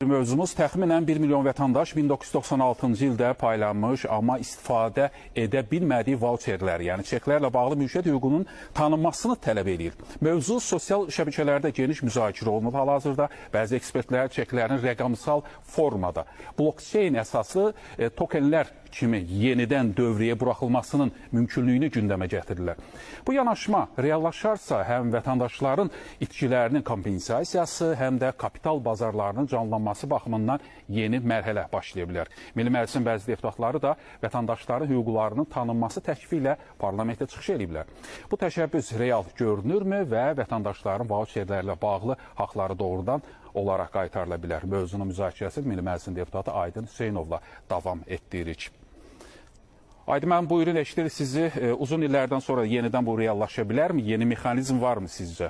Mövzumuz təxminən 1 milyon vətəndaş 1996-cı ildə paylanmış, amma istifadə edə bilmədiyi vauçerlər, yəni çeklərlə bağlı mülkiyyət hüququnun tanınmasını tələb edir. Mövzu sosial şəbəkələrdə geniş müzakirə olunub hal-hazırda. Bəzi ekspertlər çeklərin rəqəmsal formada, blockchain əsaslı tokenlər kimi yenidən dövrəyə buraxılmasının mümkünlüyünü gündəmə gətirirlər. Bu yanaşma reallaşarsa həm vətəndaşların itkilərinin kompensasiyası, həm də kapital bazarlarının canlanması baxımından yeni mərhələ başlaya bilər. Milli Məclisin bəzi deputatları da vətəndaşların hüquqlarının tanınması təklifi ilə parlamentə çıxış ediblər. Bu təşəbbüs real görünürmü və vətəndaşların vauçerlərlə bağlı haqları doğrudan olaraq qaytarıla bilər? Mövzunun müzakirəsi Milli Məclisin deputatı Aydın Hüseynovla davam etdiririk. Aydın müəllim, buyurun, eşidirik sizi. Uzun illərdən sonra yenidən bu reallaşa bilərmi? Yeni mexanizm varmı sizcə?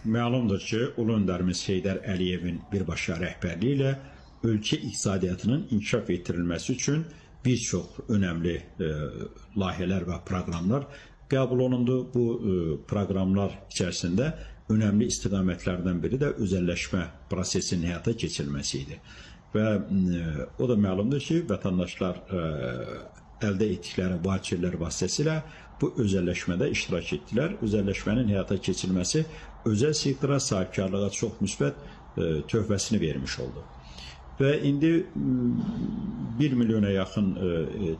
Məlumdur ki, Ulu öndərimiz Heydər Əliyevin birbaşa rəhbərliyi ilə ölkə iqtisadiyyatının inkişaf etdirilməsi üçün bir çox önəmli layihələr və proqramlar qəbul olundu. Bu proqramlar içərisində önəmli istiqamətlərdən biri də özəlləşmə prosesinin həyata keçirilməsi idi. Və o da məlumdur ki, vətəndaşlar əldə etdikləri vauçerlər vasitəsilə bu özəlləşmədə iştirak etdilər. Özəlləşmənin həyata keçirilməsi özəl sektora sahibkarlığa çox müsbət töhfəsini vermiş oldu. Və indi 1 milyona yaxın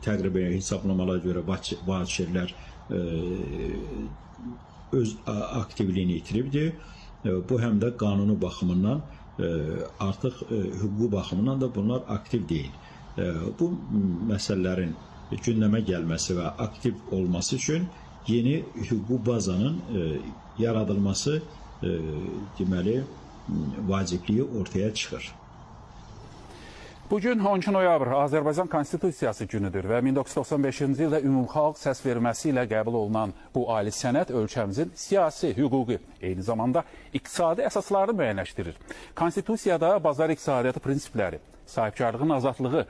təqribən hesablamalara görə vauçerlər öz aktivliyini itiribdir. Bu həm də qanunu baxımından artıq hüquqi baxımından da bunlar aktiv deyil. Bu məsələlərin gündəmə gəlməsi və aktiv olması üçün yeni hüquqi bazanın yaradılması deməli vacibliyi ortaya çıxır. Bugün 12 noyabr Azərbaycan Konstitusiyası günüdür və 1995-ci ildə ümumxalq səs verməsi ilə qəbul olunan bu ali sənəd ölkəmizin siyasi, hüquqi, eyni zamanda iqtisadi əsaslarını müəyyənləşdirir. Konstitusiyada bazar iqtisadiyyatı prinsipləri, sahibkarlığın azadlığı,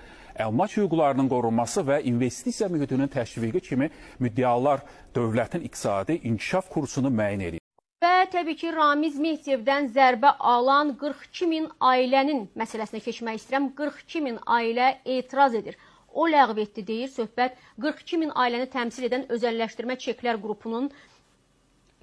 əmlak hüquqlarının qorunması və investisiya mühitinin təşviqi kimi müddəalar dövlətin iqtisadi inkişaf kursunu müəyyən edir. Və təbii ki, Ramiz Mehdiyevdən zərbə alan 42 min ailənin məsələsinə keçmək istəyirəm. 42 min ailə etiraz edir. O ləğv etdi deyir söhbət. 42 min ailəni təmsil edən özəlləşdirmə çeklər qrupunun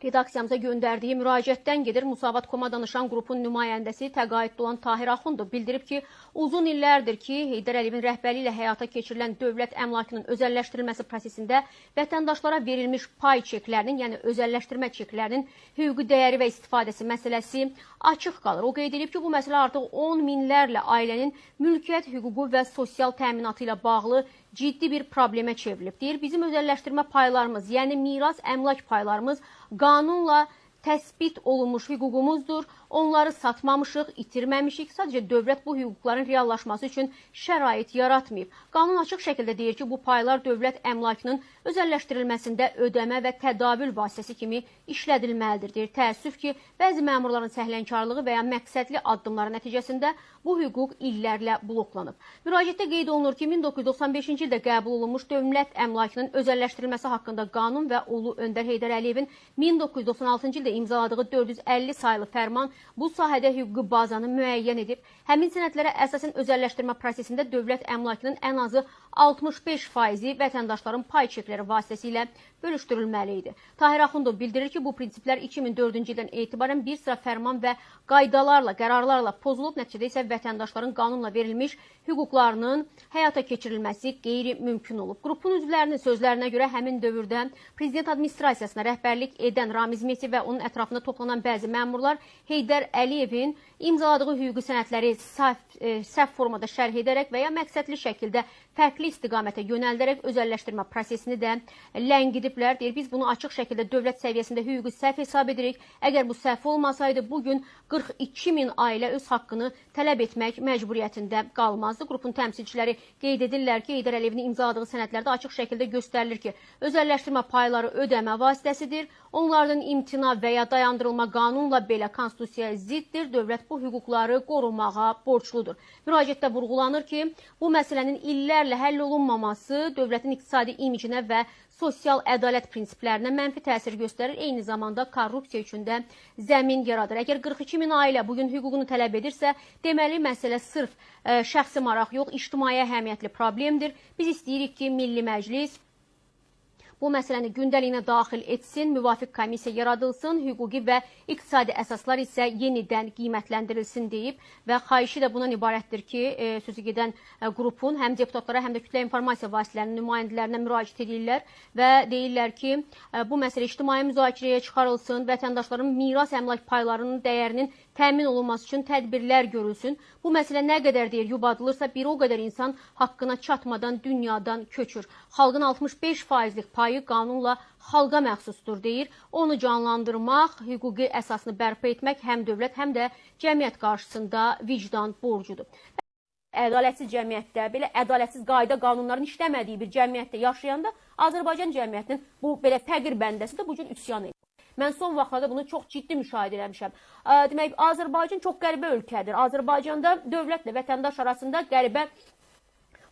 redaksiyamıza göndərdiyi müraciətdən gedir. Musavat.com-a danışan qrupun nümayəndəsi təqaüddə olan Tahir Axundov bildirib ki, uzun illərdir ki, Heydər Əliyevin rəhbərliyi ilə həyata keçirilən dövlət əmlakının özəlləşdirilməsi prosesində vətəndaşlara verilmiş pay çeklərinin, yəni özəlləşdirmə çeklərinin hüquqi dəyəri və istifadəsi məsələsi açıq qalır. O qeyd edib ki, bu məsələ artıq 10 minlərlə ailənin mülkiyyət hüququ və sosial təminatı ilə bağlı ciddi bir problemə çevrilib. Deyir, bizim özəlləşdirmə paylarımız, yəni miras əmlak paylarımız qanunla təsbit olunmuş hüququmuzdur. Onları satmamışıq, itirməmişik. Sadəcə dövlət bu hüquqların reallaşması üçün şərait yaratmayıb. Qanun açıq şəkildə deyir ki, bu paylar dövlət əmlakının özəlləşdirilməsində ödəmə və tədavül vasitəsi kimi işlədilməlidir. Deyir, təəssüf ki, bəzi məmurların səhlənkarlığı və ya məqsədli addımları nəticəsində bu hüquq illərlə bloklanıb. Müraciətdə qeyd olunur ki, 1995-ci ildə qəbul olunmuş dövlət əmlakının özəlləşdirilməsi haqqında qanun və Ulu Öndər Heydər Əliyevin 1996-cı ildə imzaladığı 450 sayılı fərman bu sahədə hüquqi bazanı müəyyən edib. Həmin sənədlərə əsasən özəlləşdirmə prosesində dövlət əmlakının ən azı 65% vətəndaşların pay çekləri vasitəsilə bölüşdürülməli idi. Tahir Axundov bildirir ki, bu prinsiplər 2004-cü ildən etibarən bir sıra fərman və qaydalarla, qərarlarla pozulub, nəticədə isə vətəndaşların qanunla verilmiş hüquqlarının həyata keçirilməsi qeyri-mümkün olub. Qrupun üzvlərinin sözlərinə görə həmin dövrdə Prezident Administrasiyasına rəhbərlik edən Ramiz Mehdiyev və onun ətrafında toplanan bəzi məmurlar Heydər Əliyevin imzaladığı hüquqi sənədləri səhv formada şərh edərək və ya məqsədli şəkildə fərqli istiqamətə yönəldərək özəlləşdirmə prosesini də ləngidiblər. Deyir, biz bunu açıq şəkildə dövlət səviyyəsində hüquqi səhv hesab edirik. Əgər bu səhv olmasaydı, bugün 42 min ailə öz haqqını tələb etmək məcburiyyətində qalmazdı. Qrupun təmsilçiləri qeyd edirlər ki, Heydər Əliyevin imzaladığı sənədlərdə açıq şəkildə göstərilir ki, özəlləşdirmə payları ödəmə vasitəsidir. Onlardan imtina və ya dayandırılma qanunla belə konstitusiyaya ziddir. Dövlət bu hüquqları qorumağa borcludur. Müraciətdə vurğulanır ki, bu məsələnin illərlə həll olunmaması dövlətin iqtisadi imicinə və sosial ədalət prinsiplərinə mənfi təsir göstərir, eyni zamanda korrupsiya üçün də zəmin yaradır. Əgər 42 min ailə bugün hüququnu tələb edirsə, deməli məsələ sırf şəxsi maraq yox, ictimai əhəmiyyətli problemdir. Biz istəyirik ki, Milli Məclis bu məsələni gündəliyinə daxil etsin, müvafiq komissiya yaradılsın, hüquqi və iqtisadi əsaslar isə yenidən qiymətləndirilsin deyib və xahişi də bundan ibarətdir ki, sözü gedən qrupun həm deputatlara, həm də kütlə informasiya vasitələrinin nümayəndələrinə müraciət edirlər və deyirlər ki, bu məsələ ictimai müzakirəyə çıxarılsın, vətəndaşların miras əmlak paylarının dəyərinin təmin olunması üçün tədbirlər görülsün. Bu məsələ nə qədər deyir yubadılırsa, bir o qədər insan haqqına çatmadan dünyadan köçür. Xalqın 65%lik payı qanunla xalqa məxsusdur deyir. Onu canlandırmaq, hüquqi əsasını bərpa etmək həm dövlət, həm də cəmiyyət qarşısında vicdan borcudur. Ədalətsiz cəmiyyətdə, belə ədalətsiz qayda qanunların işləmədiyi bir cəmiyyətdə yaşayanda Azərbaycan cəmiyyətinin bu belə fəqir bəndəsi də bu cür üsyan edir. Mən son vaxtlarda bunu çox ciddi müşahidə eləmişəm. Demək, Azərbaycan çox qəribə ölkədir. Azərbaycanda dövlətlə vətəndaş arasında qəribə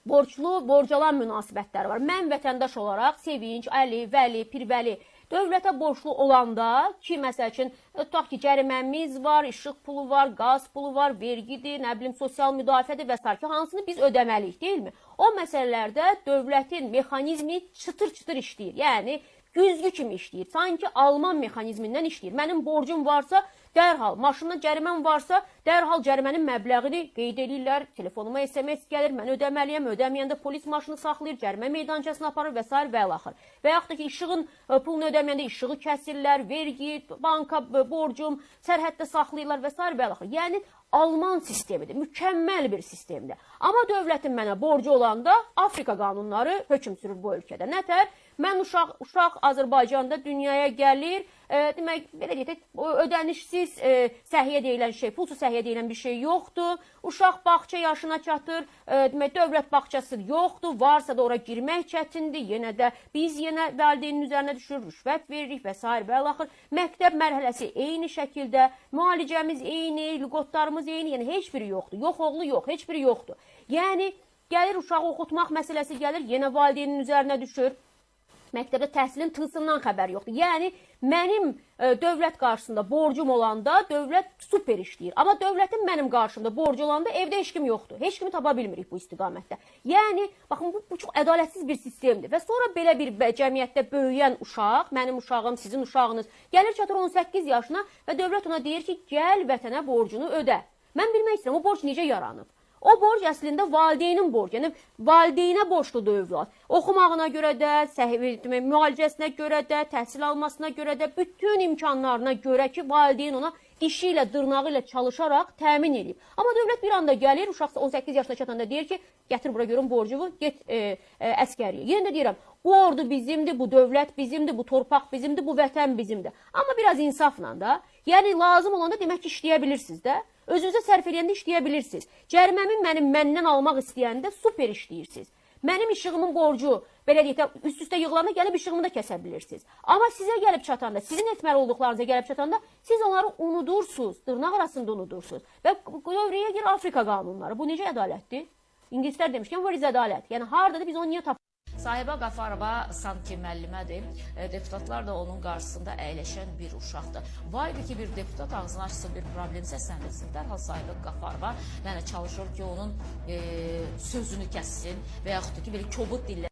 borcalan münasibətlər var. Mən vətəndaş olaraq Sevinç, Əli, Vəli, Pirvəli dövlətə borclu olanda ki, məsəl üçün, tutaq ki, cəriməmiz var, işıq pulu var, qaz pulu var, vergidir, nə bilim, sosial müdafiədir və s. ki, hansını biz ödəməliyik, deyilmi? O məsələlərdə dövlətin mexanizmi çıtır-çıtır işləyir. Yəni, güzgü kimi işləyir. Sanki Alman mexanizmindən işləyir. Mənim borcum varsa, dərhal, maşından cəriməm varsa, dərhal cərimənin məbləğini qeyd edirlər, telefonuma SMS gəlir, mən ödəməliyəm, ödəməyəndə polis maşını saxlayır, cərimə meydançasına aparır və s. və ilaxır. Və yaxud da ki, işığın pulunu ödəməyəndə işığı kəsirlər, vergi, banka borcum, sərhəddə saxlayırlar və s. və ilaxır. Yəni, Alman sistemidir, mükəmməl bir sistemdir. Amma dövlətin mənə borcu olanda Afrika qanunları hökm sürür bu ölkədə. Nətər? Mən uşaq Azərbaycanda dünyaya gəlir, demək, belə deyək, ödənişsiz səhiyyə deyilən şey, pulsuz səhiyyə deyilən bir şey yoxdur. Uşaq bağça yaşına çatır, demək, dövlət bağçası yoxdur, varsa da ora girmək çətindir. Yenə də biz valideynin üzərinə düşür, rüşvət veririk və s. və ilaxır. Məktəb mərhələsi eyni şəkildə, müalicəmiz eyni, lüğotlarımız eyni, yəni heç biri yoxdur. Yox oğlu yox, heç biri yoxdur. Yəni, gəlir uşağı oxutmaq məsələsi gəlir, yenə valideynin üzərinə düşür. Məktəbdə təhsilin tılsımdan xəbər yoxdur. Yəni, mənim dövlət qarşısında borcum olanda dövlət super işləyir. Amma dövlətin mənim qarşımda borcu olanda evdə heç kim yoxdur. Heç kimi tapa bilmirik bu istiqamətdə. Yəni, baxın, bu çox ədalətsiz bir sistemdir. Və sonra belə bir cəmiyyətdə böyüyən uşaq, mənim uşağım, sizin uşağınız, gəlir çatır 18 yaşına və dövlət ona deyir ki, gəl vətənə borcunu ödə. Mən bilmək istəyirəm, o borc necə yaranıb? O borc əslində valideynin borcu, yəni valideynə borcludur övlad. Oxumağına görə də, müalicəsinə görə də, təhsil almasına görə də, bütün imkanlarına görə ki, valideyn ona dişi ilə, dırnağı ilə çalışaraq təmin edib. Amma dövlət bir anda gəlir, uşaq 18 yaşına çatanda deyir ki, gətir bura görün borcumu, get əskəriyə. Yenə də deyirəm, bu ordu bizimdir, bu dövlət bizimdir, bu torpaq bizimdir, bu vətən bizimdir. Amma biraz insafla da, yəni lazım olanda demək ki, işləyə bilirsiniz də. Özünüzə sərf edəndə işləyə bilirsiniz. Cəriməmi məndən almaq istəyəndə super işləyirsiniz. Mənim işığımın borcu, belə deyək, üst-üstə yığılanda gəlib işığımı da kəsə bilirsiniz. Amma sizə gəlib çatanda, sizin etməli olduqlarınıza gəlib çatanda, siz onları unudursunuz, dırnaq arasında unudursunuz. Və dövrəyə gir Afrika qanunları. Bu necə ədalətdir? İngilislər demişkən, where is ədalət? Yəni, haradadır, biz onu niyə tapırıq? Sahibə Qafarova sanki müəllimədir, deputatlar da onun qarşısında əyləşən bir uşaqdır. Vaydı ki, bir deputat ağzını açsın, bir problem səsləndirsin, dərhal Sahibə Qafarova çalışır ki, onun sözünü kəssin və yaxud da ki, belə kobud dillə